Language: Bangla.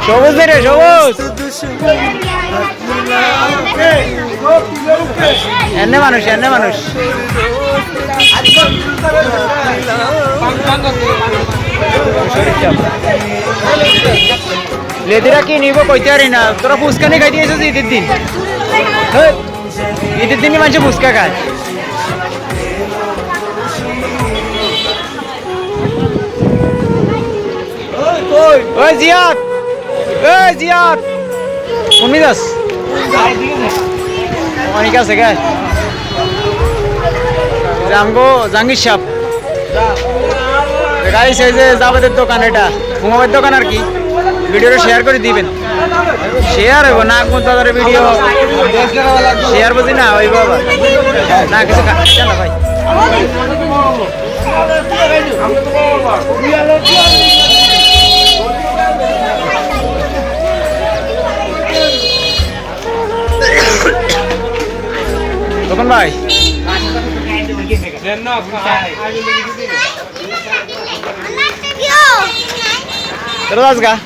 সবুজ রে সবুজ এনে মানুষ লেদিরা কি নিব কইতে পারি না তোরা ফুচকানি খাই দিয়েছিস ঈদের দিন ঈদের দিনই মানুষ ফুচকা খায় ওই জিয়াদ কোন যাস অনেক আছে গায়ে আমগো জাহাঙ্গীর সাহেব গাইস এই যে জাবেদের দোকান এটা ঘুমাবের দোকান আর কি ভিডিওটা শেয়ার করে দিবেন শেয়ার হইব না কোন তাদের ভিডিও শেয়ার বুঝি না হইব আবার না কিছু না ভাই দোকান ভাই terus gak